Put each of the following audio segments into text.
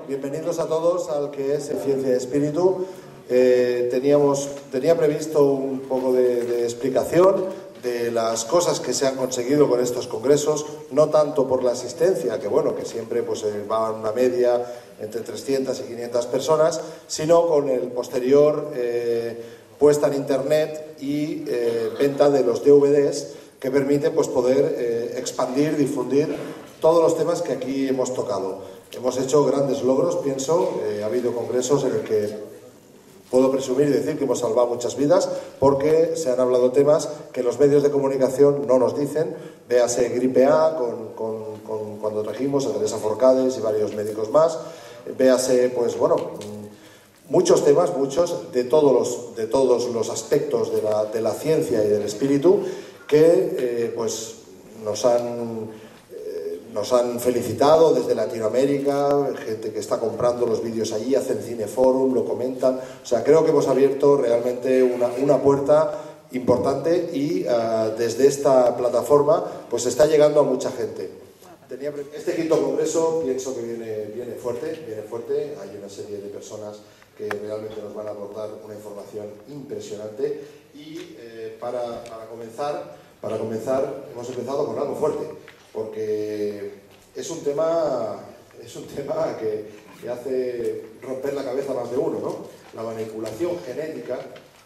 Bienvenidos a todos al que es Ciencia y Espíritu. Tenía previsto un poco de explicación de las cosas que se han conseguido con estos congresos, no tanto por la asistencia, que bueno, que siempre pues, va a una media entre 300 y 500 personas, sino con el posterior puesta en internet y venta de los DVDs que permiten pues, poder expandir, difundir todos los temas que aquí hemos tocado. Hemos hecho grandes logros, pienso. Ha habido congresos en el que puedo presumir y decir que hemos salvado muchas vidas porque se han hablado temas que los medios de comunicación no nos dicen. Véase gripe A, cuando trajimos a Teresa Forcades y varios médicos más. Véase, pues bueno, muchos temas, de todos los aspectos de la ciencia y del espíritu que pues nos han felicitado desde Latinoamérica, gente que está comprando los vídeos allí, hacen cineforum, lo comentan. O sea, creo que hemos abierto realmente una puerta importante y desde esta plataforma pues está llegando a mucha gente. Este quinto congreso pienso que viene fuerte. Hay una serie de personas que realmente nos van a aportar una información impresionante y para comenzar hemos empezado con algo fuerte. Porque es un tema que hace romper la cabeza a más de uno, ¿no? La manipulación genética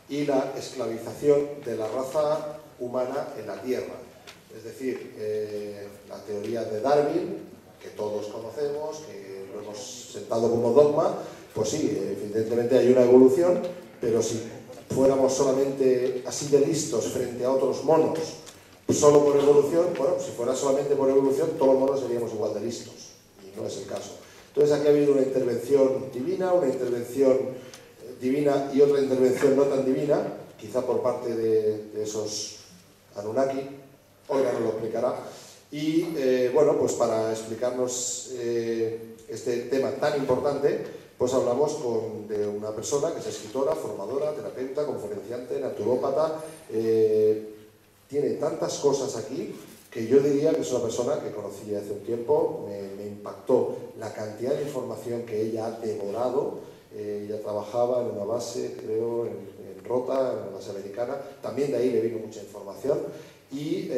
y la esclavización de la raza humana en la Tierra. Es decir, la teoría de Darwin, que todos conocemos, que lo hemos sentado como dogma, pues sí, evidentemente hay una evolución, pero si fuéramos solamente así de listos frente a otros monos, solo por evolución, bueno, si fuera solamente por evolución, todos los monos seríamos igual de listos, y no es el caso. Entonces aquí ha habido una intervención divina y otra intervención no tan divina, quizá por parte de esos Anunnaki. Olga nos lo explicará. Y bueno, pues para explicarnos este tema tan importante, pues hablamos de una persona que es escritora, formadora, terapeuta, conferenciante, naturópata. Tiene tantas cosas aquí que yo diría que es una persona que conocí hace un tiempo. Me impactó la cantidad de información que ella ha devorado. Ella trabajaba en una base, creo, en Rota, en una base americana. También de ahí le vino mucha información. Y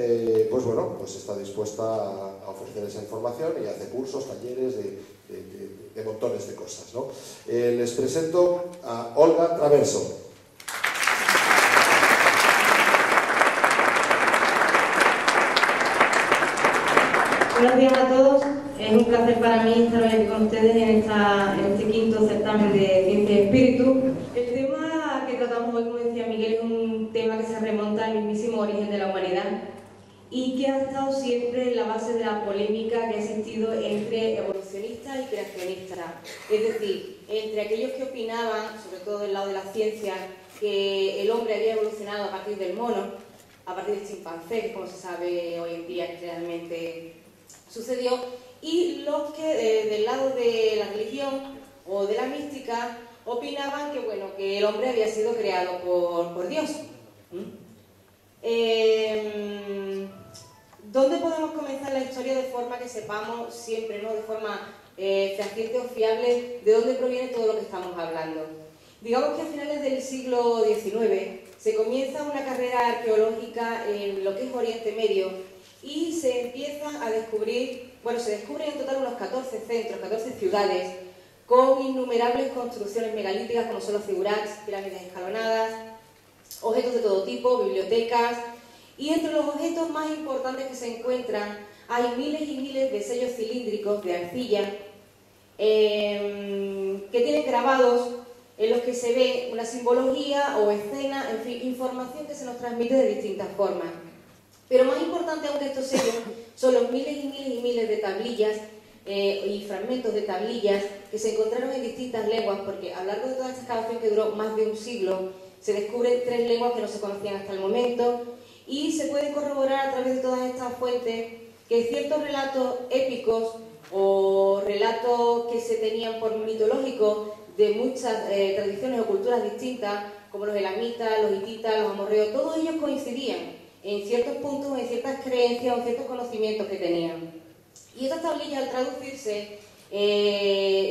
pues bueno, pues está dispuesta a ofrecer esa información y hace cursos, talleres de montones de cosas, ¿no? Les presento a Olga Traverso. Buenos días a todos. Es un placer para mí estar hoy aquí con ustedes en este quinto certamen de Ciencia y Espíritu. El tema que tratamos hoy, como decía Miguel, es un tema que se remonta al mismísimo origen de la humanidad y que ha estado siempre en la base de la polémica que ha existido entre evolucionistas y creacionistas. Es decir, entre aquellos que opinaban, sobre todo del lado de la ciencia, que el hombre había evolucionado a partir del mono, a partir del chimpancé, que como se sabe hoy en día que realmente sucedió, y los que del lado de la religión o de la mística opinaban que, bueno, que el hombre había sido creado por Dios. ¿Dónde podemos comenzar la historia de forma que sepamos siempre, ¿no?, de forma fehaciente o fiable, de dónde proviene todo lo que estamos hablando? Digamos que a finales del siglo XIX se comienza una carrera arqueológica en lo que es Oriente Medio y se empiezan a descubrir, bueno, se descubren en total unos 14 centros, 14 ciudades, con innumerables construcciones megalíticas como son los zigurats, pirámides escalonadas, objetos de todo tipo, bibliotecas, y entre los objetos más importantes que se encuentran hay miles y miles de sellos cilíndricos de arcilla que tienen grabados en los que se ve una simbología o escena, en fin, información que se nos transmite de distintas formas. Pero más importante aún de estos sellos son los miles y miles y miles de tablillas y fragmentos de tablillas que se encontraron en distintas lenguas, porque a lo largo de toda esta excavación, que duró más de un siglo, se descubren 3 lenguas que no se conocían hasta el momento, y se puede corroborar a través de todas estas fuentes que ciertos relatos épicos o relatos que se tenían por mitológicos de muchas tradiciones o culturas distintas, como los elamitas, los hititas, los amorreos, todos ellos coincidían en ciertos puntos, en ciertas creencias o en ciertos conocimientos que tenían. Y estas tablillas, al traducirse,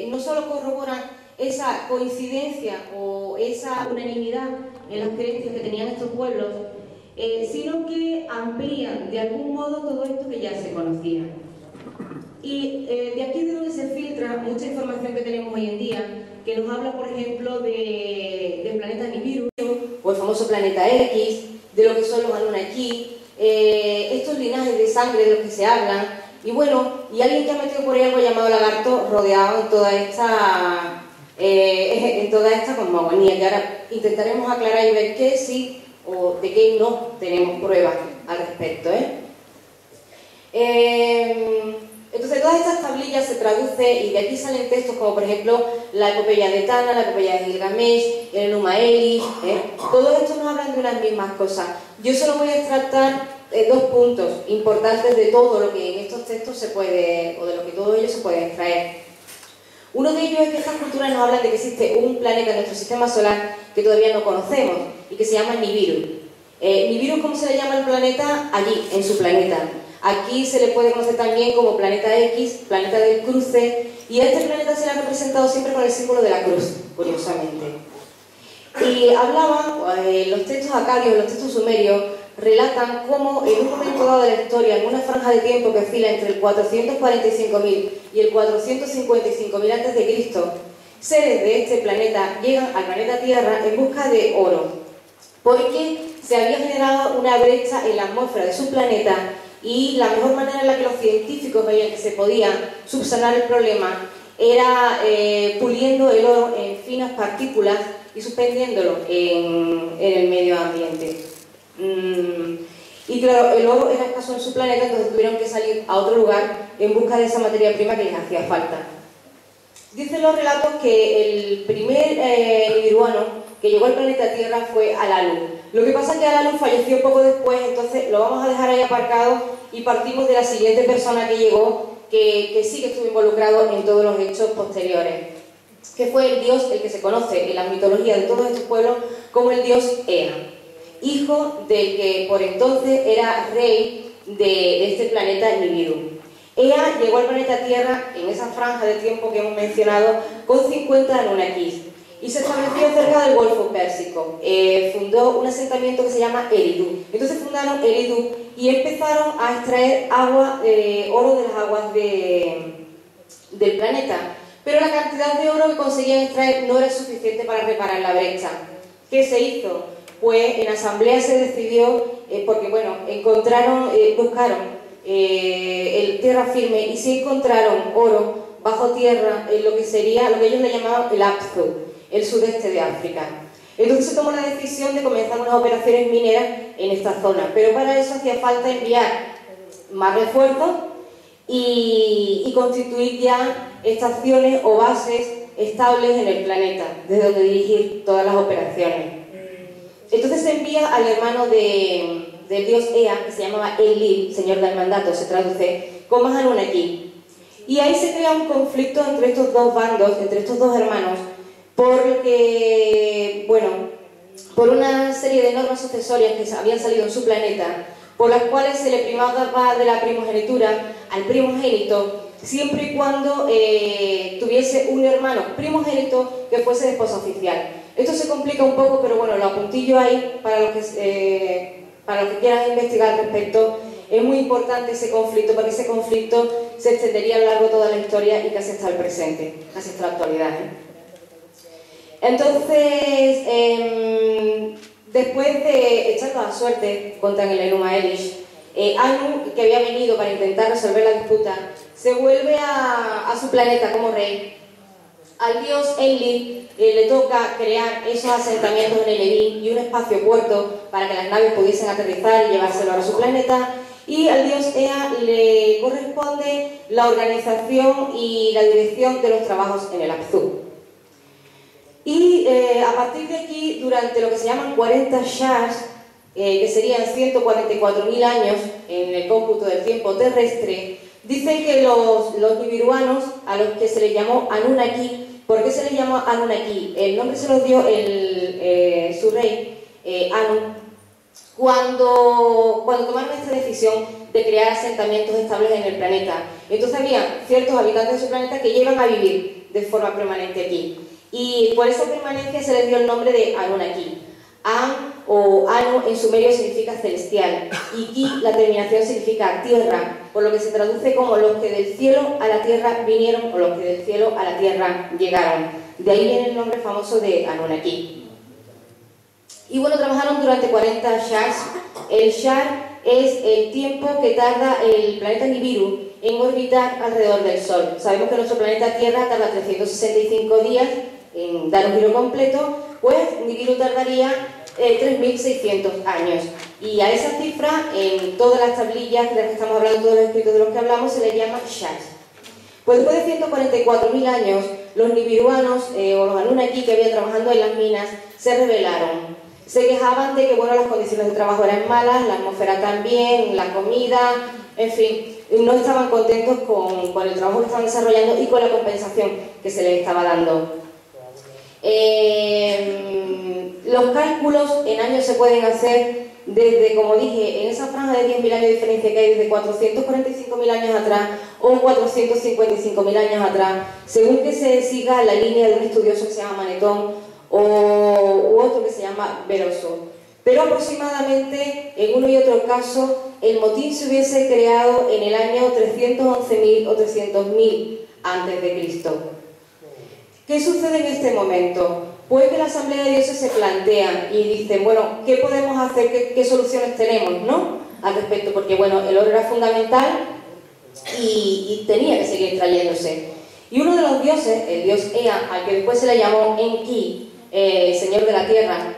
no solo corroboran esa coincidencia o esa unanimidad en las creencias que tenían estos pueblos, sino que amplían de algún modo todo esto que ya se conocía. Y de aquí es de donde se filtra mucha información que tenemos hoy en día, que nos habla, por ejemplo, del planeta Nibiru, o el famoso planeta X, de lo que son los Anunnaki, estos linajes de sangre de los que se hablan, y bueno, y alguien que ha metido por ahí algo llamado lagarto rodeado en toda esta cosmogonía, que ahora intentaremos aclarar y ver qué sí o de qué no tenemos pruebas al respecto, Entonces todas estas tablillas se traducen y de aquí salen textos como por ejemplo la epopeya de Tana, la epopeya de Gilgamesh, el Enuma Elish, todos estos nos hablan de unas mismas cosas. Yo solo voy a extractar 2 puntos importantes de todo lo que en estos textos se puede, o de lo que todo ello se puede extraer. Uno de ellos es que estas culturas nos hablan de que existe un planeta en nuestro sistema solar que todavía no conocemos y que se llama Nibiru. Nibiru, ¿cómo se le llama al planeta? Allí, en su planeta. Aquí se le puede conocer también como planeta X, planeta del cruce, y a este planeta se le ha representado siempre con el símbolo de la cruz, curiosamente. Y hablaba, los textos acadios, los textos sumerios, relatan cómo en un momento dado de la historia, en una franja de tiempo que oscila entre el 445.000 y el 455.000 a.C., seres de este planeta llegan al planeta Tierra en busca de oro, porque se había generado una brecha en la atmósfera de su planeta y la mejor manera en la que los científicos veían que se podía subsanar el problema era puliendo el oro en finas partículas y suspendiéndolo en el medio ambiente. Y claro, el oro era escaso en su planeta, entonces tuvieron que salir a otro lugar en busca de esa materia prima que les hacía falta. Dicen los relatos que el primer nibiruano que llegó al planeta Tierra fue Alalu. Lo que pasa es que Alalu falleció poco después, entonces lo vamos a dejar ahí aparcado y partimos de la siguiente persona que llegó, que sí que estuvo involucrado en todos los hechos posteriores, que fue el dios, el que se conoce en la mitología de todos estos pueblos como el dios Ea, hijo del que por entonces era rey de este planeta Nibiru. Ea llegó al planeta Tierra en esa franja de tiempo que hemos mencionado con 50 Anunnakis y se estableció cerca del Golfo Pérsico. Fundó un asentamiento que se llama Eridu. Entonces fundaron Eridu y empezaron a extraer agua, oro de las aguas del planeta. Pero la cantidad de oro que conseguían extraer no era suficiente para reparar la brecha. ¿Qué se hizo? Pues en asamblea se decidió, porque bueno, buscaron el tierra firme y se encontraron oro bajo tierra en lo que ellos le llamaban el Apsu, el sudeste de África. Entonces se tomó la decisión de comenzar unas operaciones mineras en esta zona, pero para eso hacía falta enviar más refuerzos y constituir ya estaciones o bases estables en el planeta, desde donde dirigir todas las operaciones. Entonces se envía al hermano del dios Ea, que se llamaba Enlil, señor del mandato, se traduce, con más Anunnaki. Y ahí se crea un conflicto entre estos dos bandos, entre estos dos hermanos, porque, bueno, por una serie de normas sucesorias que habían salido en su planeta, por las cuales se le primaba de la primogenitura al primogénito, siempre y cuando tuviese un hermano primogénito que fuese de esposa oficial. Esto se complica un poco, pero bueno, lo apuntillo ahí para los que quieran investigar al respecto. Es muy importante ese conflicto, porque ese conflicto se extendería a lo largo de toda la historia y casi hasta el presente, casi hasta la actualidad, Entonces, después de echarlo a suerte contra el Enuma Elish, Anu, que había venido para intentar resolver la disputa, se vuelve a su planeta como rey al dios Enlil le toca crear esos asentamientos en el Elim y un espacio puerto para que las naves pudiesen aterrizar y llevárselo a su planeta. Y al dios Ea le corresponde la organización y la dirección de los trabajos en el Apsu. Y a partir de aquí, durante lo que se llaman 40 Shas, que serían 144.000 años en el cómputo del tiempo terrestre, dicen que los nibiruanos, a los que se les llamó Anunnaki, ¿por qué se les llamó Anunnaki? El nombre se los dio su rey, Anu, cuando tomaron esta decisión de crear asentamientos estables en el planeta. Entonces había ciertos habitantes de su planeta que llegan a vivir de forma permanente aquí. Y por esa permanencia se les dio el nombre de Anunnaki. An o Anu en sumerio significa celestial y Ki, la terminación, significa tierra, por lo que se traduce como los que del cielo a la tierra vinieron o los que del cielo a la tierra llegaron. De ahí viene el nombre famoso de Anunnaki. Y bueno, trabajaron durante 40 Shars. El Shar es el tiempo que tarda el planeta Nibiru en orbitar alrededor del Sol. Sabemos que nuestro planeta Tierra tarda 365 días en dar un giro completo, pues Nibiru tardaría 3.600 años. Y a esa cifra, en todas las tablillas de las que estamos hablando, todos los escritos de los que hablamos, se le llama Shars. Pues después de 144.000 años, los nibiruanos o los Anunnaki que habían trabajando en las minas se rebelaron. Se quejaban de que bueno, las condiciones de trabajo eran malas, la atmósfera también, la comida, en fin, no estaban contentos con el trabajo que estaban desarrollando y con la compensación que se les estaba dando. Los cálculos en años se pueden hacer desde, como dije, en esa franja de 10.000 años de diferencia que hay, desde 445.000 años atrás o 455.000 años atrás, según que se siga la línea de un estudioso que se llama Manetón u otro que se llama Veroso. Pero aproximadamente, en uno y otro caso, el motín se hubiese creado en el año 311.000 o 300.000 a.C. ¿Qué sucede en este momento? Pues que la Asamblea de Dioses se plantea y dicen, bueno, ¿qué podemos hacer? ¿Qué soluciones tenemos, no? Al respecto, porque bueno, el oro era fundamental y tenía que seguir trayéndose. Y uno de los dioses, el dios Ea, al que después se le llamó Enki, señor de la tierra,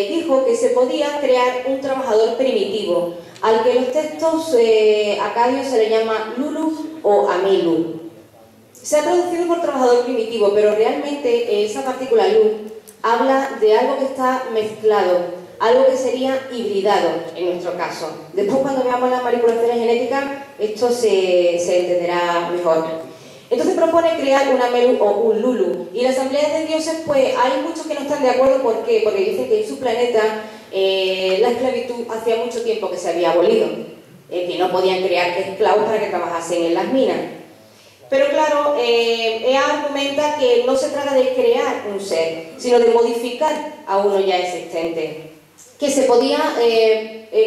dijo que se podía crear un trabajador primitivo, al que en los textos acadios se le llama Lulu o Amilu. Se ha traducido por trabajador primitivo, pero realmente esa partícula Lu habla de algo que está mezclado, algo que sería hibridado en nuestro caso. Después, cuando veamos las manipulaciones genéticas, esto se entenderá mejor. Entonces propone crear un Amelu o un Lulu. Y las asambleas de dioses, pues hay muchos que no están de acuerdo. ¿Por qué? Porque dicen que en su planeta la esclavitud hacía mucho tiempo que se había abolido, que no podían crear esclavos para que trabajasen en las minas. Pero claro, Ea argumenta que no se trata de crear un ser, sino de modificar a uno ya existente, que se podía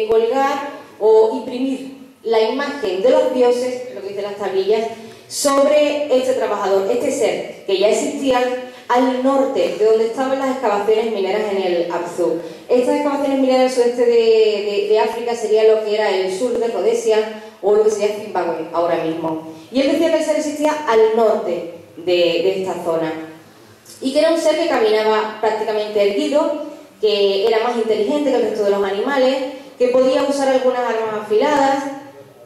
colgar o imprimir la imagen de los dioses, lo que dicen las tablillas, sobre este trabajador, este ser que ya existía al norte de donde estaban las excavaciones mineras en el Apsu. Estas excavaciones mineras del sudeste de África sería lo que era el sur de Rhodesia o lo que sería Zimbabue ahora mismo. Y él decía que el ser existía al norte de esta zona y que era un ser que caminaba prácticamente erguido, que era más inteligente que el resto de los animales, que podía usar algunas armas afiladas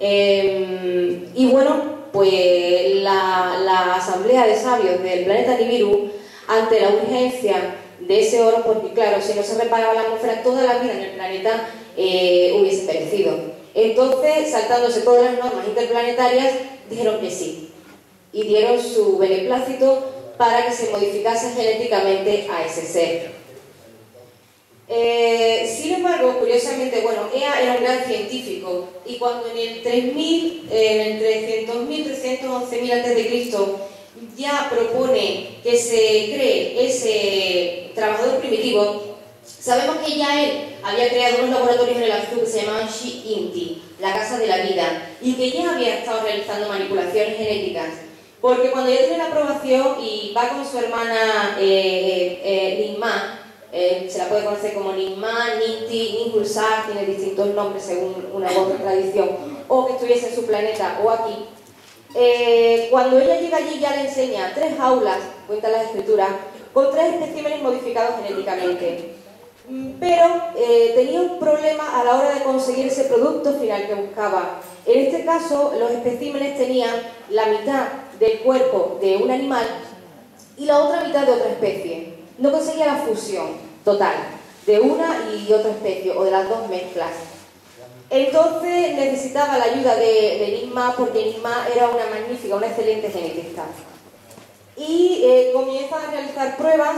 y bueno, pues la asamblea de sabios del planeta Nibiru, ante la urgencia de ese oro, porque claro, si no se reparaba la atmósfera, toda la vida en el planeta hubiese perecido. Entonces, saltándose todas las normas interplanetarias, dijeron que sí y dieron su beneplácito para que se modificase genéticamente a ese ser. Sin embargo, curiosamente, bueno, Ea era un gran científico y cuando en el 300.000, 311.000 a.C. ya propone que se cree ese trabajador primitivo, sabemos que ya él había creado unos laboratorios en el Apsu que se llamaban Shi-Inti, la casa de la vida, y que ya había estado realizando manipulaciones genéticas, porque cuando ya tiene la aprobación y va con su hermana Ninma, se la puede conocer como Ninma, Ninti, Ninkulsak, tiene distintos nombres según una u otra tradición, o que estuviese en su planeta o aquí, Cuando ella llega allí ya le enseña 3 jaulas, cuentan las escrituras, con 3 especímenes modificados genéticamente. Pero tenía un problema a la hora de conseguir ese producto final que buscaba. En este caso, los especímenes tenían la mitad del cuerpo de un animal y la otra mitad de otra especie. No conseguía la fusión total de una y otra especie, o de las 2 mezclas. Entonces necesitaba la ayuda de Nisma, porque Nisma era una magnífica, una excelente genetista. Y comienzan a realizar pruebas.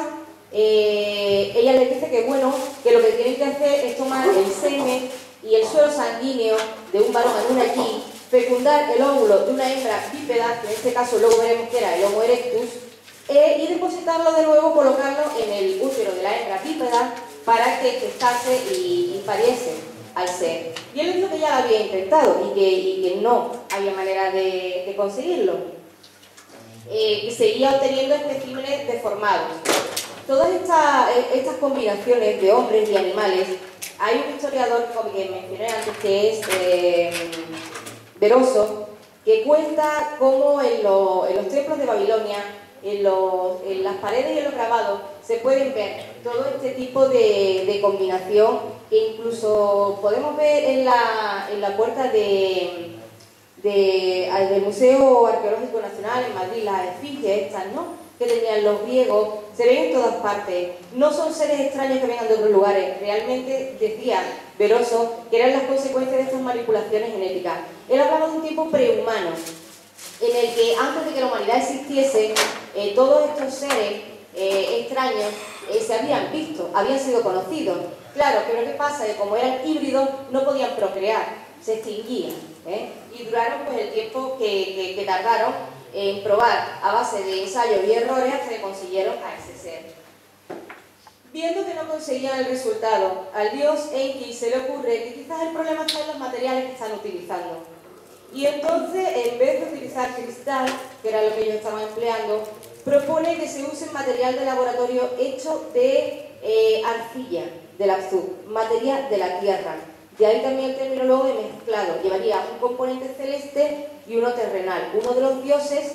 Ella les dice que bueno, que lo que tienen que hacer es tomar el semen y el suero sanguíneo de un varón aquí, fecundar el óvulo de una hembra bípeda, que en este caso luego veremos que era el Homo erectus, y depositarlo de nuevo, colocarlo en el útero de la hembra bípeda para que gestase y pariese al ser. Y él dijo que ya lo había intentado y que no había manera de conseguirlo. Y seguía obteniendo especímenes deformados. Todas estas combinaciones de hombres y animales, hay un historiador que mencioné antes, que es Beroso, que cuenta cómo en los templos de Babilonia, en las paredes y en los grabados, se pueden ver todo este tipo de combinación, que incluso podemos ver en la puerta del Museo Arqueológico Nacional en Madrid, las esfinges estas, ¿no?, que tenían los griegos, se ven en todas partes. No son seres extraños que vengan de otros lugares, realmente decía Beroso que eran las consecuencias de estas manipulaciones genéticas. Él hablaba de un tiempo prehumano, en el que antes de que la humanidad existiese, todos estos seres extraños se habían visto, habían sido conocidos. Claro, pero ¿qué pasa? Que como eran híbridos, no podían procrear, se extinguían, y duraron pues el tiempo que tardaron en probar a base de ensayos y errores hasta que consiguieron a ese ser. Viendo que no conseguían el resultado, al dios Enki se le ocurre que quizás el problema está en los materiales que están utilizando. Y entonces, en vez de utilizar cristal, que era lo que ellos estaban empleando, propone que se use material de laboratorio hecho de arcilla del azul, materia de la tierra. De ahí también el término luego de mezclado. Llevaría un componente celeste y uno terrenal, uno de los dioses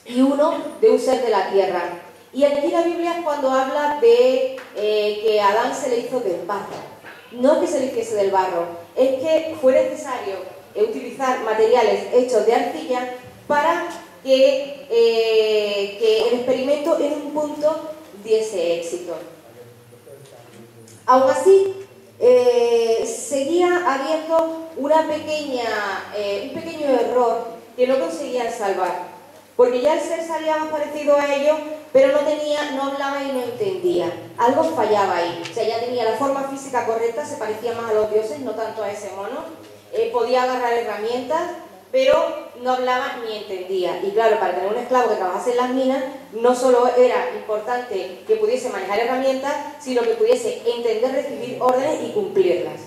y uno de un ser de la tierra. Y aquí la Biblia es cuando habla de que a Adán se le hizo del barro. No es que se le hiciese del barro, es que fue necesario utilizar materiales hechos de arcilla para que el experimento en un punto diese éxito. Aún así, seguía habiendo un pequeño error que no conseguían salvar, porque ya el ser salía más parecido a ellos, pero no hablaba y no entendía. Algo fallaba ahí. O sea, ya tenía la forma física correcta, se parecía más a los dioses, no tanto a ese mono. Podía agarrar herramientas, pero no hablaba ni entendía. Y claro, para tener un esclavo que trabajase en las minas, no solo era importante que pudiese manejar herramientas, sino que pudiese entender, recibir órdenes y cumplirlas.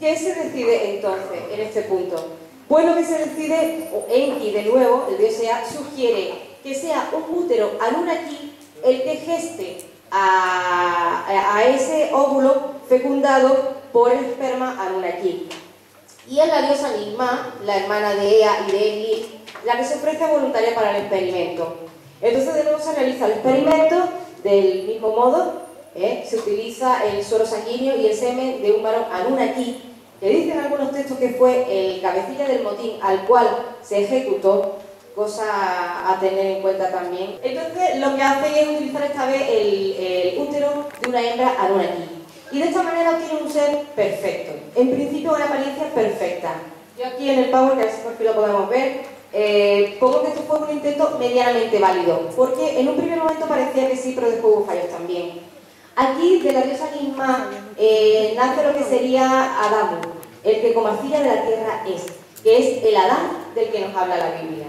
¿Qué se decide entonces en este punto? Pues lo que se decide, Enki de nuevo, el dios Ea, sugiere que sea un útero Anunnaki el que geste a ese óvulo fecundado por el esperma Anunnaki. Y es la diosa Nisma, la hermana de Ea y de Enlil, la que se ofrece voluntaria para el experimento. Entonces de nuevo se realiza el experimento del mismo modo, se utiliza el suero sanguíneo y el semen de un varón Anunnaki, que dicen algunos textos que fue el cabecilla del motín al cual se ejecutó, cosa a tener en cuenta también. Entonces lo que hacen es utilizar esta vez el útero de una hembra Anunnaki. Y de esta manera obtienen un ser perfecto. En principio una apariencia perfecta. Yo aquí en el PowerPoint, que a ver si por fin lo podemos ver, pongo que esto fue un intento medianamente válido, porque en un primer momento parecía que sí, pero después hubo fallos también. Aquí, de la diosa Nisma, nace lo que sería Adán, el que como arcilla de la tierra es, que es el Adán del que nos habla la Biblia.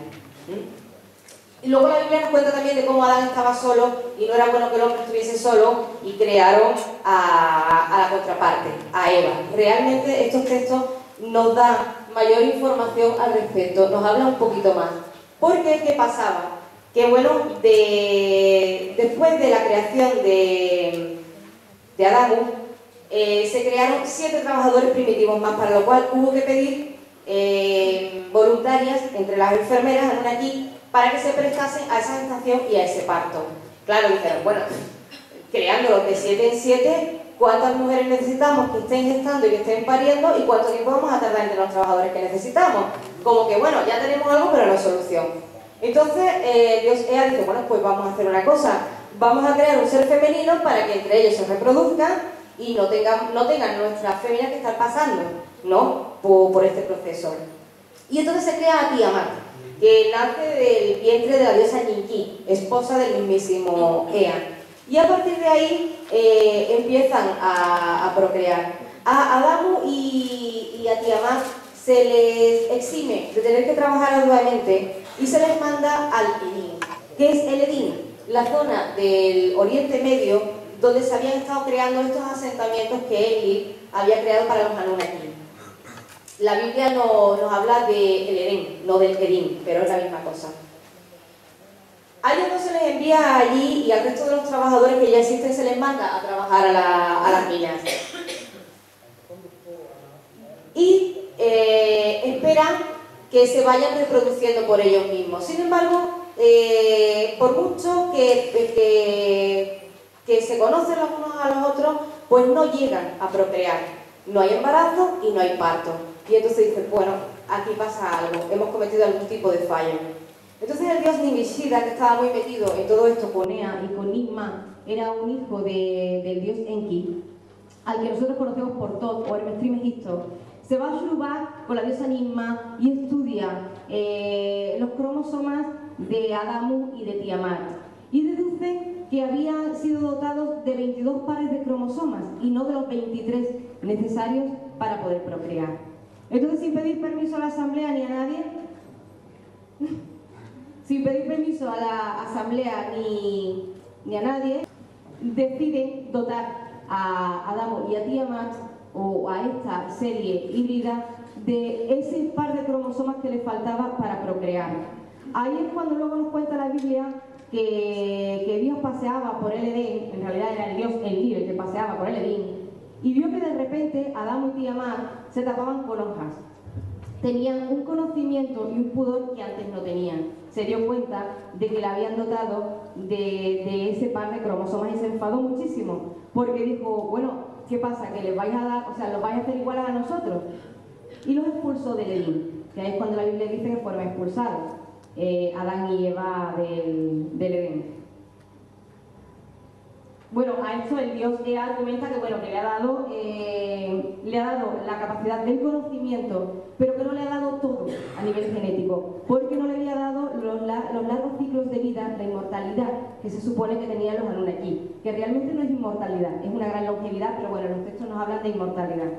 Y luego la Biblia nos cuenta también de cómo Adán estaba solo y no era bueno que el hombre estuviese solo, y crearon a la contraparte, a Eva. Realmente estos textos nos dan mayor información al respecto, nos hablan un poquito más. Porque, ¿qué pasaba? Que bueno, después de la creación de Adán, se crearon 7 trabajadores primitivos más, para lo cual hubo que pedir voluntarias entre las enfermeras en una allí para que se prestasen a esa gestación y a ese parto. Claro, dijeron, bueno, creándolos de 7 en 7, ¿cuántas mujeres necesitamos que estén gestando y que estén pariendo? ¿Y cuánto tiempo vamos a tardar entre los trabajadores que necesitamos? Como que, bueno, ya tenemos algo, pero no solución. Entonces, ella dice, bueno, pues vamos a hacer una cosa. Vamos a crear un ser femenino para que entre ellos se reproduzcan y no tengan nuestras féminas que estar pasando, ¿no? Por este proceso. Y entonces se crea a Tiamat, que nace del vientre de la diosa Ninki, esposa del mismísimo Ea. Y a partir de ahí empiezan a procrear. A Adamu y a Tiamat se les exime de tener que trabajar arduamente y se les manda al Edín. ¿Qué es el Edín? La zona del Oriente Medio donde se habían estado creando estos asentamientos que Enlil había creado para los Anunnaki. La Biblia nos habla del Edén, no del Edín, pero es la misma cosa. A ellos no se les envía allí y al resto de los trabajadores que ya existen se les manda a trabajar a las minas. Y esperan que se vayan reproduciendo por ellos mismos. Sin embargo, por mucho que se conocen los unos a los otros, pues no llegan a procrear. No hay embarazo y no hay parto. Y entonces dicen, bueno, aquí pasa algo, hemos cometido algún tipo de fallo. Entonces el dios Ningishida, que estaba muy metido en todo esto con Ea y con Nigma, era un hijo del dios Enki, al que nosotros conocemos por Tot o Hermes Trismegisto, se va a Shurubak con la diosa Nigma y estudia los cromosomas de Adamu y de Tiamat. Y deduce que habían sido dotados de 22 pares de cromosomas y no de los 23 necesarios para poder procrear. Entonces, sin pedir permiso a la asamblea ni a nadie, sin pedir permiso a la asamblea ni a nadie, deciden dotar a Adamu y a Tiamat, o a esta serie híbrida, de ese par de cromosomas que le faltaba para procrear. Ahí es cuando luego nos cuenta la Biblia que Dios paseaba por el Edén, en realidad era el dios Enlil el que paseaba por el Edén, y vio que de repente Adamu y Tiamat se tapaban con hojas. Tenían un conocimiento y un pudor que antes no tenían. Se dio cuenta de que le habían dotado de ese par de cromosomas y se enfadó muchísimo, porque dijo, bueno, ¿qué pasa? ¿Que les vais a dar, o sea, los vais a hacer iguales a nosotros? Y los expulsó del Edén, que ahí es cuando la Biblia dice que fueron expulsados Adán y Eva del Edén. Bueno, a esto el dios Ea argumenta que, bueno, que le ha dado la capacidad del conocimiento, pero que no le ha dado todo a nivel genético, porque no le había dado los largos ciclos de vida, la inmortalidad que se supone que tenían los Anunnaki, que realmente no es inmortalidad, es una gran longevidad, pero bueno, los textos nos hablan de inmortalidad.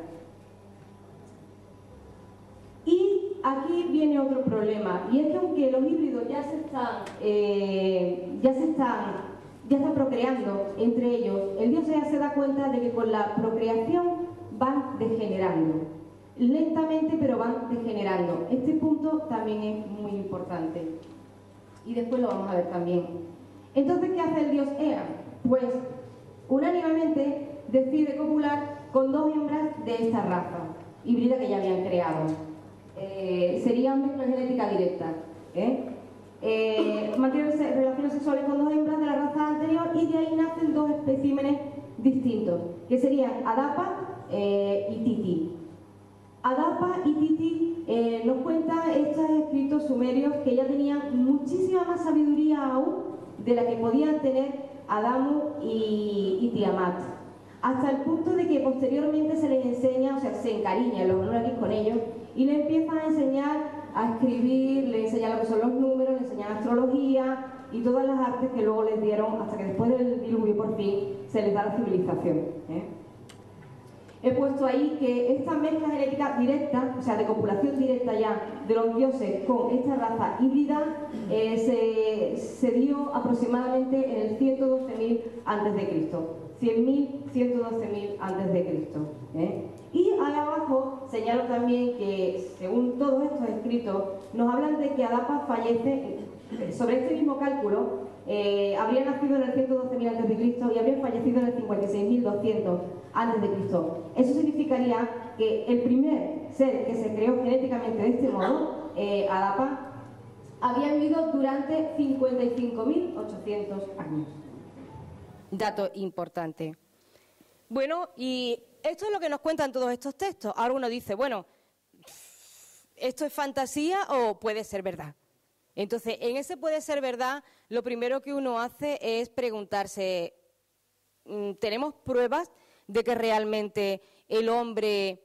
Y aquí viene otro problema, y es que aunque los híbridos ya están procreando entre ellos, el dios Ea se da cuenta de que con la procreación van degenerando. Lentamente, pero van degenerando. Este punto también es muy importante. Y después lo vamos a ver también. Entonces, ¿qué hace el dios Ea? Pues, unánimemente, decide copular con 2 hembras de esta raza híbrida que ya habían creado. Sería una genética directa. Mantiene relaciones sexuales con 2 hembras de la raza anterior y de ahí nacen 2 especímenes distintos, que serían Adapa y Titi. Adapa y Titi nos cuentan estos escritos sumerios que ya tenían muchísima más sabiduría aún de la que podían tener Adamu y Tiamat, hasta el punto de que posteriormente se les enseña, o sea, se encariñan los Anunnaki con ellos y le empiezan a enseñar a escribir, le enseñan lo que son los números, le enseñan astrología y todas las artes que luego les dieron hasta que después del diluvio por fin se les da la civilización. He puesto ahí que esta mezcla genética directa, o sea, de copulación directa ya de los dioses con esta raza híbrida, se dio aproximadamente en el 112.000 a.C. 100.000, 112.000 a.C. Y ahí abajo señalo también que, según todos estos escritos, nos hablan de que Adapa fallece, sobre este mismo cálculo, habría nacido en el 112.000 a.C. y habría fallecido en el 56.200 a.C. Eso significaría que el primer ser que se creó genéticamente de este modo, Adapa, había vivido durante 55.800 años. Dato importante. Bueno, y esto es lo que nos cuentan todos estos textos. Ahora uno dice, bueno, ¿esto es fantasía o puede ser verdad? Entonces, en ese puede ser verdad, lo primero que uno hace es preguntarse, ¿tenemos pruebas de que realmente el hombre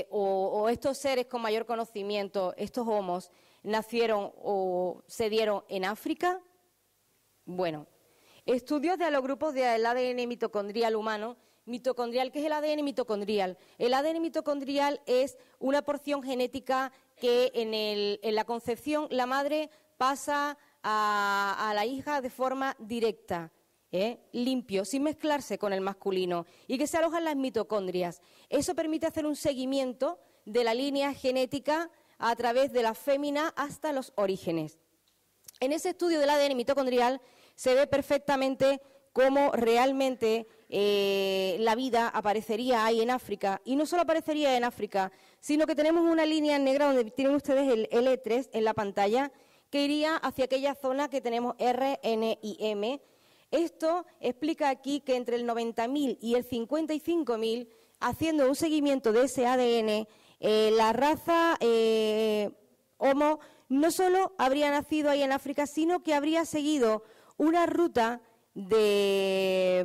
o estos seres con mayor conocimiento, estos homos, nacieron o se dieron en África? Bueno, estudios de los grupos del ADN mitocondrial humano. Mitocondrial, ¿qué es el ADN mitocondrial? El ADN mitocondrial es una porción genética que en la concepción la madre pasa a la hija de forma directa, limpio, sin mezclarse con el masculino, y que se aloja en las mitocondrias. Eso permite hacer un seguimiento de la línea genética a través de la fémina hasta los orígenes. En ese estudio del ADN mitocondrial se ve perfectamente cómo realmente la vida aparecería ahí en África, y no solo aparecería en África, sino que tenemos una línea negra donde tienen ustedes el L3 en la pantalla, que iría hacia aquella zona que tenemos R, N y M. Esto explica aquí que entre el 90.000 y el 55.000, haciendo un seguimiento de ese ADN, la raza Homo no solo habría nacido ahí en África, sino que habría seguido una ruta de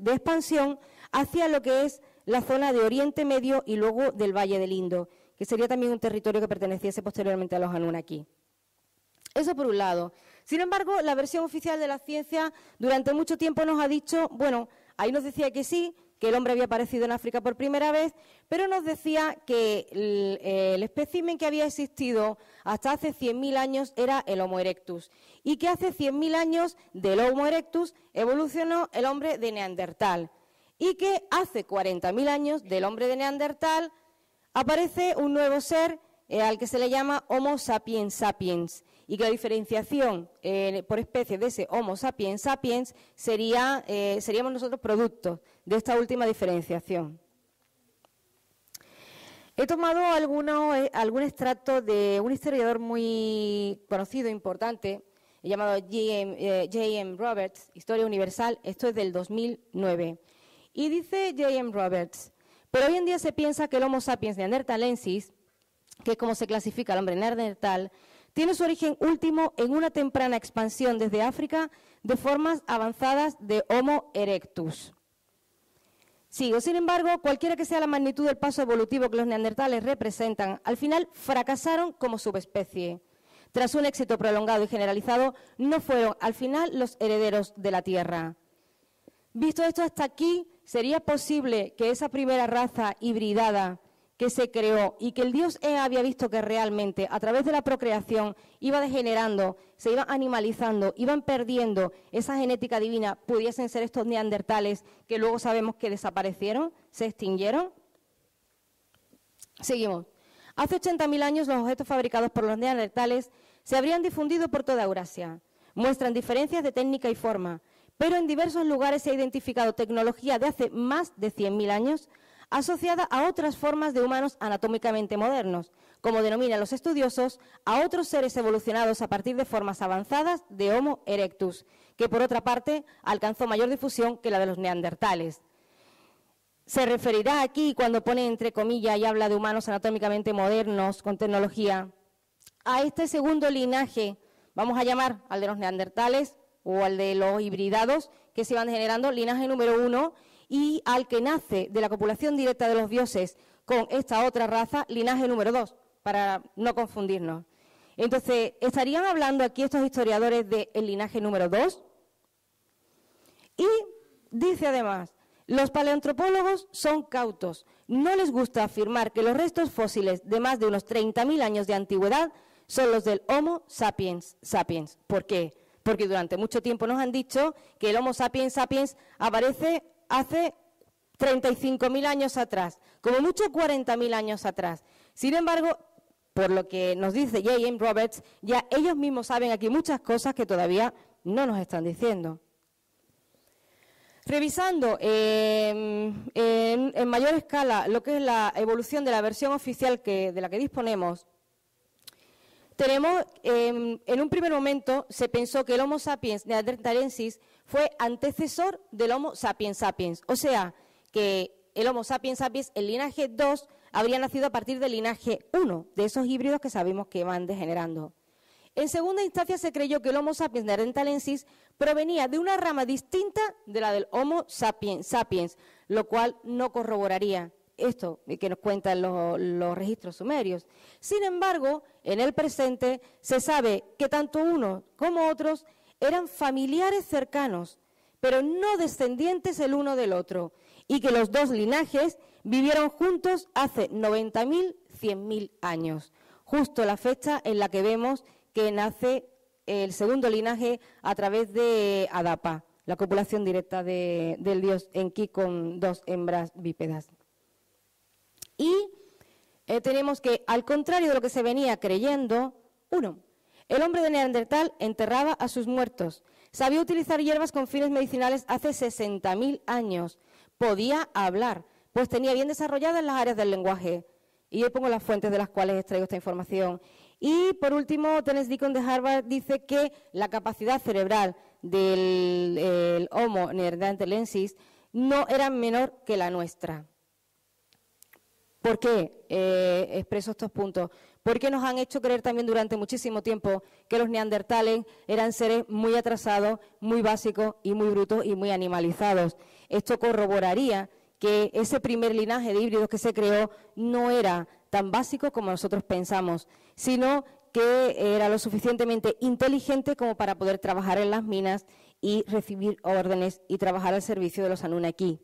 expansión hacia lo que es la zona de Oriente Medio y luego del Valle del Indo, que sería también un territorio que perteneciese posteriormente a los Anunnaki. Eso por un lado. Sin embargo, la versión oficial de la ciencia durante mucho tiempo nos ha dicho, bueno, ahí nos decía que sí, que el hombre había aparecido en África por primera vez, pero nos decía que el espécimen que había existido hasta hace 100.000 años era el Homo erectus, y que hace 100.000 años del Homo erectus evolucionó el hombre de Neandertal, y que hace 40.000 años del hombre de Neandertal aparece un nuevo ser al que se le llama Homo sapiens sapiens, y que la diferenciación por especie de ese Homo sapiens sapiens seríamos nosotros productos de esta última diferenciación. He tomado algún extracto de un historiador muy conocido, importante, llamado J.M. Roberts, Historia Universal. Esto es del 2009. Y dice J.M. Roberts, pero hoy en día se piensa que el Homo sapiens neanderthalensis, que es como se clasifica el hombre neandertal, tiene su origen último en una temprana expansión desde África de formas avanzadas de Homo erectus. Sigo, sin embargo, cualquiera que sea la magnitud del paso evolutivo que los neandertales representan, al final fracasaron como subespecie. Tras un éxito prolongado y generalizado, no fueron al final los herederos de la Tierra. Visto esto hasta aquí, ¿sería posible que esa primera raza hibridada que se creó y que el dios Ea había visto que realmente a través de la procreación iba degenerando, se iba animalizando, iban perdiendo esa genética divina, pudiesen ser estos neandertales que luego sabemos que desaparecieron, se extinguieron? Seguimos. Hace 80.000 años los objetos fabricados por los neandertales se habrían difundido por toda Eurasia. Muestran diferencias de técnica y forma, pero en diversos lugares se ha identificado tecnología de hace más de 100.000 años asociada a otras formas de humanos anatómicamente modernos, como denominan los estudiosos, a otros seres evolucionados a partir de formas avanzadas de Homo erectus, que por otra parte alcanzó mayor difusión que la de los neandertales. Se referirá aquí, cuando pone entre comillas y habla de humanos anatómicamente modernos con tecnología, a este segundo linaje, vamos a llamar al de los neandertales o al de los hibridados, que se iban generando, linaje número 1, y al que nace de la copulación directa de los dioses con esta otra raza, linaje número 2, para no confundirnos. Entonces, ¿estarían hablando aquí estos historiadores del linaje número 2? Y dice además, los paleoantropólogos son cautos, no les gusta afirmar que los restos fósiles de más de unos 30.000 años de antigüedad son los del Homo sapiens sapiens. ¿Por qué? Porque durante mucho tiempo nos han dicho que el Homo sapiens sapiens aparece hace 35.000 años atrás, como mucho 40.000 años atrás. Sin embargo, por lo que nos dice J.M. Roberts, ya ellos mismos saben aquí muchas cosas que todavía no nos están diciendo. Revisando en mayor escala lo que es la evolución de la versión oficial de la que disponemos, tenemos, en un primer momento se pensó que el Homo sapiens neanderthalensis fue antecesor del Homo sapiens sapiens, o sea, que el Homo sapiens sapiens, el linaje 2, habría nacido a partir del linaje 1, de esos híbridos que sabemos que van degenerando. En segunda instancia se creyó que el Homo sapiens neanderthalensis provenía de una rama distinta de la del Homo sapiens sapiens, lo cual no corroboraría esto que nos cuentan los registros sumerios. Sin embargo, en el presente se sabe que tanto unos como otros eran familiares cercanos, pero no descendientes el uno del otro, y que los dos linajes vivieron juntos hace 90.000, 100.000 años, justo la fecha en la que vemos que nace el segundo linaje a través de Adapa, la copulación directa del dios Enki con dos hembras bípedas. Y tenemos que, al contrario de lo que se venía creyendo, el hombre de Neandertal enterraba a sus muertos, sabía utilizar hierbas con fines medicinales hace 60.000 años, podía hablar, pues tenía bien desarrolladas las áreas del lenguaje. Y yo pongo las fuentes de las cuales extraigo esta información. Y, por último, Dennis Deacon de Harvard dice que la capacidad cerebral del Homo neanderthalensis no era menor que la nuestra. ¿Por qué expreso estos puntos? Porque nos han hecho creer también durante muchísimo tiempo que los neandertales eran seres muy atrasados, muy básicos y muy brutos y muy animalizados. Esto corroboraría que ese primer linaje de híbridos que se creó no era tan básico como nosotros pensamos, sino que era lo suficientemente inteligente como para poder trabajar en las minas y recibir órdenes y trabajar al servicio de los Anunnaki.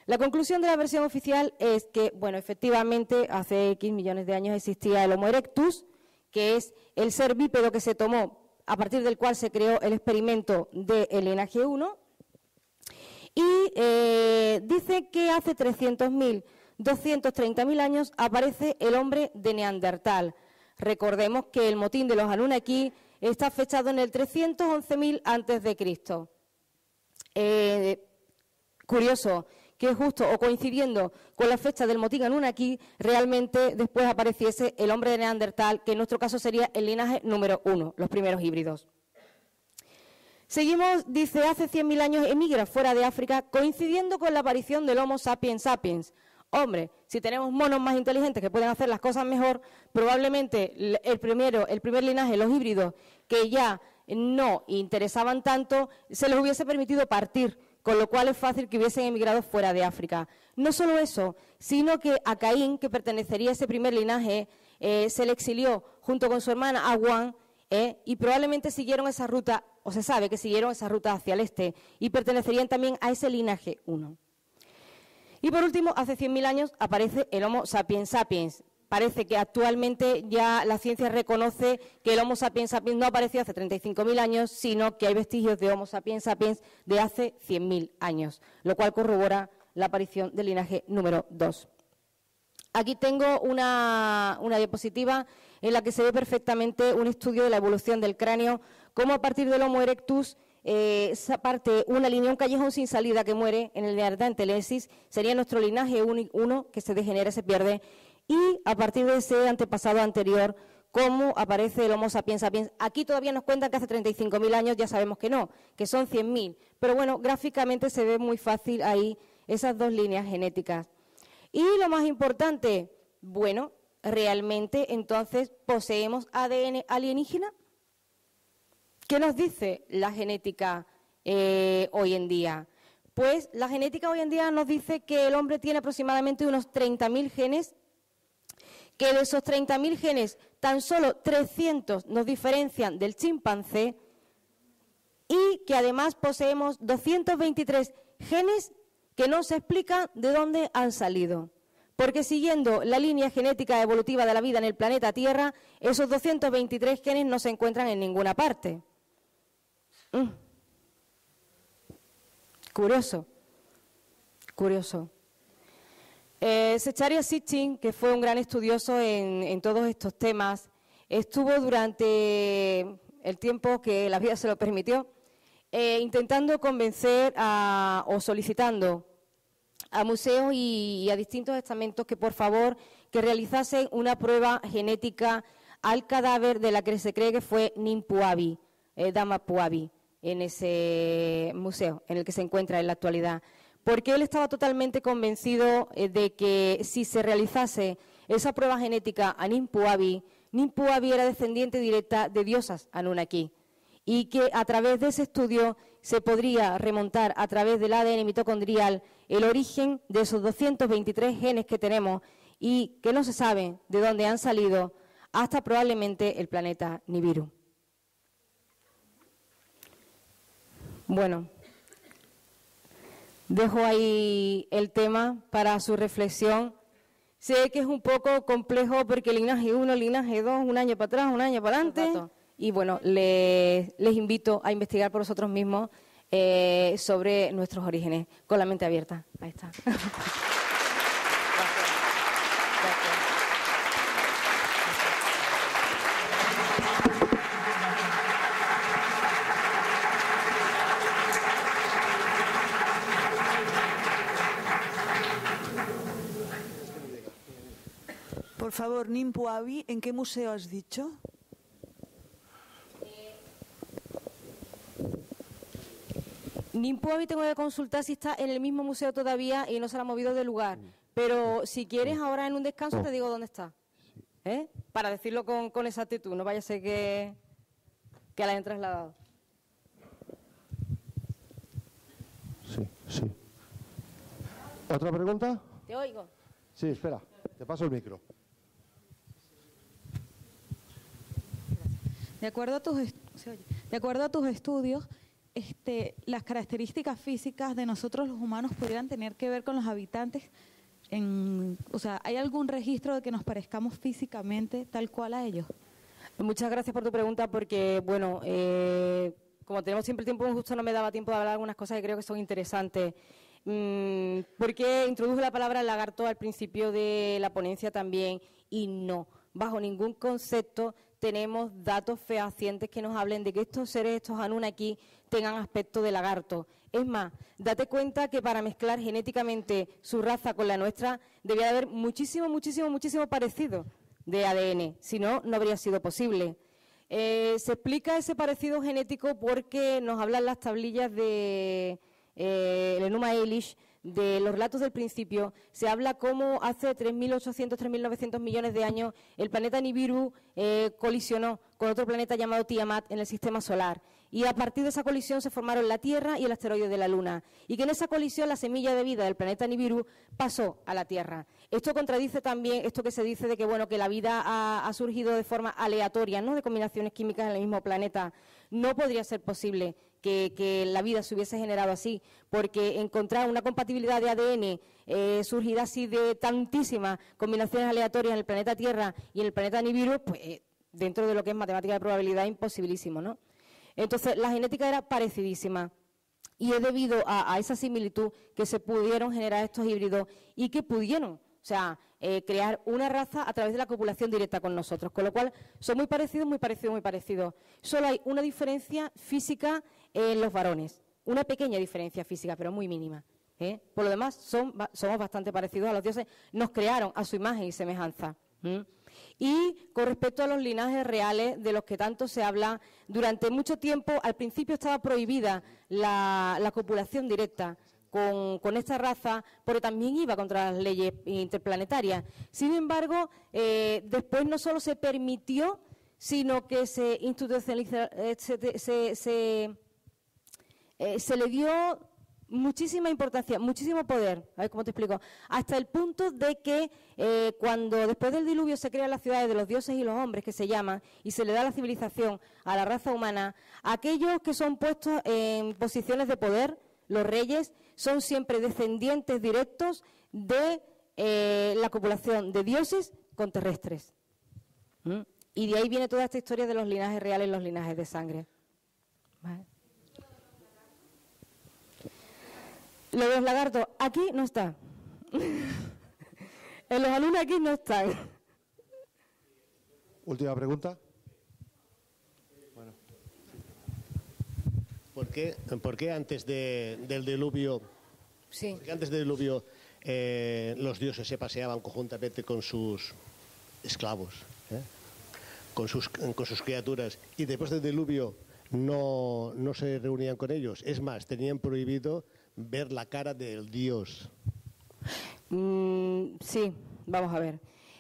La conclusión de la versión oficial es que, bueno, efectivamente, hace X millones de años existía el Homo erectus, que es el ser bípedo que se tomó, a partir del cual se creó el experimento del linaje 1, y dice que hace 300.000, 230.000 años aparece el hombre de Neandertal. Recordemos que el motín de los Anunnaki está fechado en el 311.000 a.C. Curioso que justo o coincidiendo con la fecha del motín Anunnaki, realmente después apareciese el hombre de Neandertal, que en nuestro caso sería el linaje número 1, los primeros híbridos. Seguimos, dice, hace 100.000 años emigra fuera de África, coincidiendo con la aparición del Homo sapiens sapiens. Hombre, si tenemos monos más inteligentes que pueden hacer las cosas mejor, probablemente el primer linaje, los híbridos, que ya no interesaban tanto, se les hubiese permitido partir, con lo cual es fácil que hubiesen emigrado fuera de África. No solo eso, sino que a Caín, que pertenecería a ese primer linaje, se le exilió junto con su hermana Awan, y probablemente siguieron esa ruta, o se sabe que siguieron esa ruta hacia el este, y pertenecerían también a ese linaje 1. Y por último, hace 100.000 años aparece el Homo sapiens sapiens. Parece que actualmente ya la ciencia reconoce que el Homo sapiens sapiens no apareció hace 35.000 años, sino que hay vestigios de Homo sapiens sapiens de hace 100.000 años, lo cual corrobora la aparición del linaje número 2. Aquí tengo una diapositiva en la que se ve perfectamente un estudio de la evolución del cráneo, cómo a partir del Homo erectus parte una línea, un callejón sin salida que muere en el Neanderthalensis, sería nuestro linaje 1 que se degenera, se pierde, y a partir de ese antepasado anterior, cómo aparece el Homo sapiens sapiens. Aquí todavía nos cuentan que hace 35.000 años, ya sabemos que no, que son 100.000, pero bueno, gráficamente se ve muy fácil ahí esas dos líneas genéticas. Y lo más importante, bueno, realmente entonces poseemos ADN alienígena. ¿Qué nos dice la genética hoy en día? Pues la genética hoy en día nos dice que el hombre tiene aproximadamente unos 30.000 genes, que de esos 30.000 genes tan solo 300 nos diferencian del chimpancé y que además poseemos 223 genes que no se explica de dónde han salido. Porque siguiendo la línea genética evolutiva de la vida en el planeta Tierra, esos 223 genes no se encuentran en ninguna parte. Curioso. Zecharia Sitchin, que fue un gran estudioso en todos estos temas, estuvo durante el tiempo que la vida se lo permitió intentando convencer o solicitando a museos y a distintos estamentos que, por favor, que realizasen una prueba genética al cadáver de la que se cree que fue Ninpuabi, Dama Puabi, en ese museo en el que se encuentra en la actualidad. Porque él estaba totalmente convencido de que si se realizase esa prueba genética a Ninpuabi, Ninpuabi era descendiente directa de diosas Anunnaki, y que a través de ese estudio se podría remontar a través del ADN mitocondrial el origen de esos 223 genes que tenemos y que no se sabe de dónde han salido hasta probablemente el planeta Nibiru. Bueno, dejo ahí el tema para su reflexión. Sé que es un poco complejo porque linaje 1, linaje 2, un año para atrás, un año para adelante. Y bueno, les invito a investigar por vosotros mismos sobre nuestros orígenes, con la mente abierta. Ahí está. Por favor, Ninpuabi, ¿en qué museo has dicho? Ninpuabi tengo que consultar si está en el mismo museo todavía y no se la ha movido de lugar. Pero si quieres, ahora en un descanso te digo dónde está. Para decirlo con exactitud, no vaya a ser que la hayan trasladado. Sí, sí. ¿Otra pregunta? Te oigo. Sí, espera, te paso el micro. De acuerdo a tus estudios, las características físicas de nosotros los humanos pudieran tener que ver con los habitantes. O sea, ¿hay algún registro de que nos parezcamos físicamente tal cual a ellos? Muchas gracias por tu pregunta porque, bueno, como tenemos siempre el tiempo justo, no me daba tiempo de hablar de algunas cosas que creo que son interesantes. Porque introduje la palabra lagarto al principio de la ponencia también y no, bajo ningún concepto tenemos datos fehacientes que nos hablen de que estos seres, estos Anunnaki, tengan aspecto de lagarto. Es más, date cuenta que para mezclar genéticamente su raza con la nuestra debía de haber muchísimo parecido de ADN, si no, no habría sido posible. Se explica ese parecido genético porque nos hablan las tablillas de el Enuma Elish, de los relatos del principio. Se habla cómo hace 3.800, 3.900 millones de años el planeta Nibiru colisionó con otro planeta llamado Tiamat en el sistema solar. Y a partir de esa colisión se formaron la Tierra y el asteroide de la Luna. Y que en esa colisión la semilla de vida del planeta Nibiru pasó a la Tierra. Esto contradice también esto que se dice de que, bueno, que la vida ha surgido de forma aleatoria, no de combinaciones químicas en el mismo planeta. No podría ser posible que la vida se hubiese generado así, porque encontrar una compatibilidad de ADN surgida así de tantísimas combinaciones aleatorias en el planeta Tierra y en el planeta Nibiru, pues dentro de lo que es matemática de probabilidad, imposibilísimo, ¿no? Entonces, la genética era parecidísima y es debido a esa similitud que se pudieron generar estos híbridos y que pudieron, o sea, crear una raza a través de la copulación directa con nosotros, con lo cual son muy parecidos, muy parecidos, muy parecidos. Solo hay una diferencia física en los varones, una pequeña diferencia física, pero muy mínima. Por lo demás, somos bastante parecidos a los dioses, nos crearon a su imagen y semejanza. Y con respecto a los linajes reales de los que tanto se habla, durante mucho tiempo, al principio estaba prohibida la copulación directa con esta raza, porque también iba contra las leyes interplanetarias. Sin embargo, después no solo se permitió, sino que se institucionalizó, se le dio muchísima importancia, muchísimo poder, a ver cómo te explico, hasta el punto de que cuando después del diluvio se crean las ciudades de los dioses y los hombres, que se llaman, y se le da la civilización a la raza humana, aquellos que son puestos en posiciones de poder, los reyes, son siempre descendientes directos de la copulación de dioses con terrestres. Y de ahí viene toda esta historia de los linajes reales y los linajes de sangre. ¿Vale? Lo de los lagartos, aquí no está. En los Anunnaki no están. Última pregunta. ¿Por qué antes del diluvio, Sí. porque antes del diluvio los dioses se paseaban conjuntamente con sus esclavos, con sus criaturas, y después del diluvio no se reunían con ellos? Es más, tenían prohibido ver la cara del dios. Sí, vamos a ver.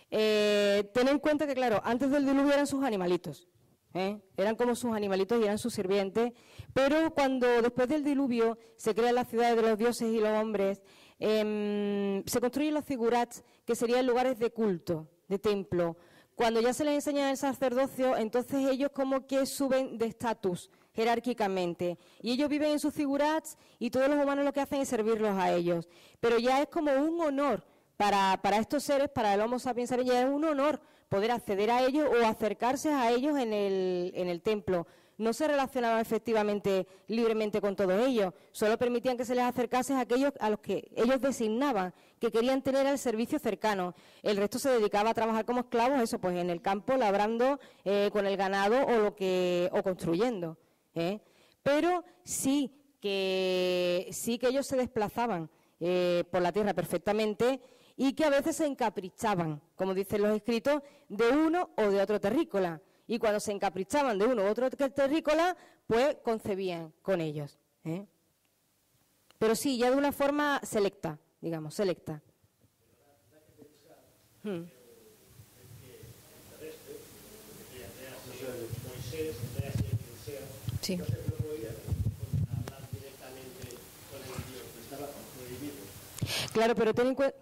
Ten en cuenta que, claro, antes del diluvio eran sus animalitos. Eran como sus animalitos y eran sus sirvientes, pero cuando después del diluvio se crean las ciudades de los dioses y los hombres, se construyen los zigurats, que serían lugares de culto, de templo. Cuando ya se les enseña el sacerdocio, entonces ellos como que suben de estatus jerárquicamente, y ellos viven en sus zigurats y todos los humanos lo que hacen es servirlos a ellos, pero ya es como un honor para estos seres, para el Homo sapiens sapiens, ya es un honor poder acceder a ellos o acercarse a ellos en el templo. No se relacionaban efectivamente libremente con todos ellos, solo permitían que se les acercase a aquellos a los que ellos designaban, que querían tener el servicio cercano. El resto se dedicaba a trabajar como esclavos, eso pues en el campo, labrando con el ganado o construyendo. Pero sí que ellos se desplazaban por la tierra perfectamente, y que a veces se encaprichaban, como dicen los escritos, de uno o de otro terrícola. Y cuando se encaprichaban de uno u otro terrícola, pues concebían con ellos. Pero sí, ya de una forma selecta, digamos, selecta. Sí. Claro, pero ten en cuenta...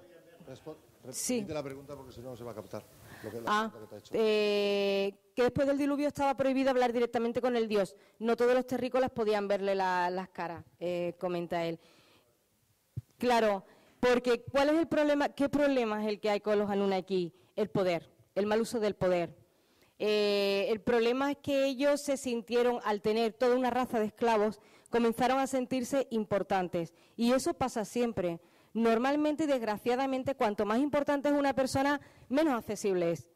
Sí. La pregunta porque si no se va a captar lo que te ha hecho. Que después del diluvio estaba prohibido hablar directamente con el dios. No todos los terrícolas podían verle las caras, comenta él. Claro, porque ¿cuál es el problema? ¿Qué problema es el que hay con los Anunnaki? El poder, el mal uso del poder. El problema es que ellos se sintieron, al tener toda una raza de esclavos, comenzaron a sentirse importantes. Y eso pasa siempre. Normalmente y desgraciadamente, cuanto más importante es una persona, menos accesible es.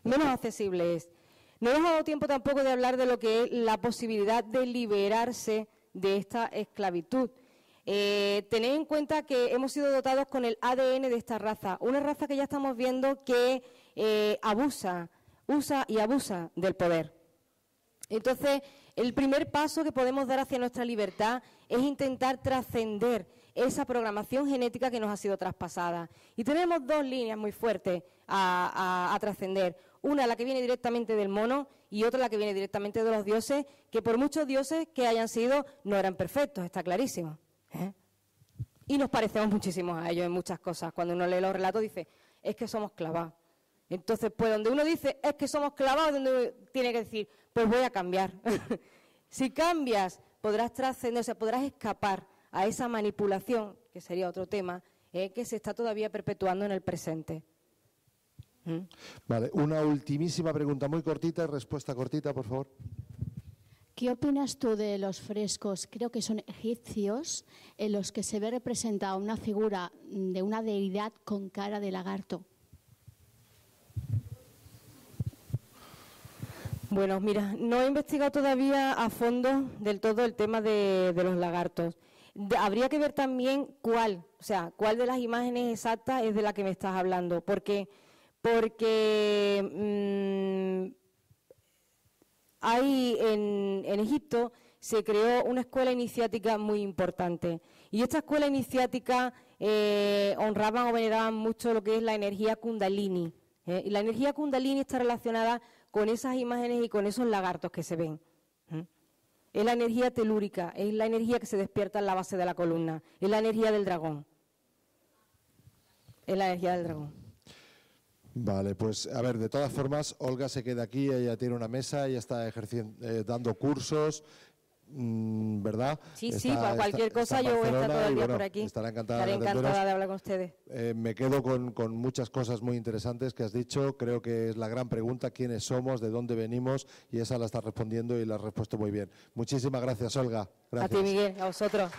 Menos accesible es. No hemos dado tiempo tampoco de hablar de lo que es la posibilidad de liberarse de esta esclavitud. Tened en cuenta que hemos sido dotados con el ADN de esta raza, una raza que ya estamos viendo que usa y abusa del poder. Entonces, el primer paso que podemos dar hacia nuestra libertad es intentar trascender esa programación genética que nos ha sido traspasada. Y tenemos dos líneas muy fuertes a trascender. Una, la que viene directamente del mono, y otra, la que viene directamente de los dioses, que por muchos dioses que hayan sido, no eran perfectos, está clarísimo. Y nos parecemos muchísimo a ellos en muchas cosas. Cuando uno lee los relatos dice, es que somos clavados. Entonces, pues donde uno dice, es que somos clavados, donde uno tiene que decir, pues voy a cambiar. Si cambias, podrás trascender, o sea, podrás escapar a esa manipulación, que sería otro tema, que se está todavía perpetuando en el presente. Vale, una ultimísima pregunta muy cortita, respuesta cortita, por favor. ¿Qué opinas tú de los frescos, creo que son egipcios, en los que se ve representada una figura de una deidad con cara de lagarto? Bueno, mira, no he investigado todavía a fondo del todo el tema de los lagartos. Habría que ver también cuál de las imágenes exactas es de la que me estás hablando, porque hay en Egipto se creó una escuela iniciática muy importante, y esta escuela iniciática honraban o veneraban mucho lo que es la energía Kundalini. Y la energía Kundalini está relacionada con esas imágenes y con esos lagartos que se ven. Es la energía telúrica, es la energía que se despierta en la base de la columna, es la energía del dragón. Es la energía del dragón. Vale, pues a ver, de todas formas, Olga se queda aquí, ella tiene una mesa, ella está dando cursos, ¿verdad? Sí, para cualquier cosa yo voy a estar todo el día por aquí. Estaré encantada de hablar con ustedes. Me quedo con muchas cosas muy interesantes que has dicho. Creo que es la gran pregunta, quiénes somos, de dónde venimos, y esa la estás respondiendo y la has respuesto muy bien. Muchísimas gracias, Olga. Gracias. A ti, Miguel, a vosotros.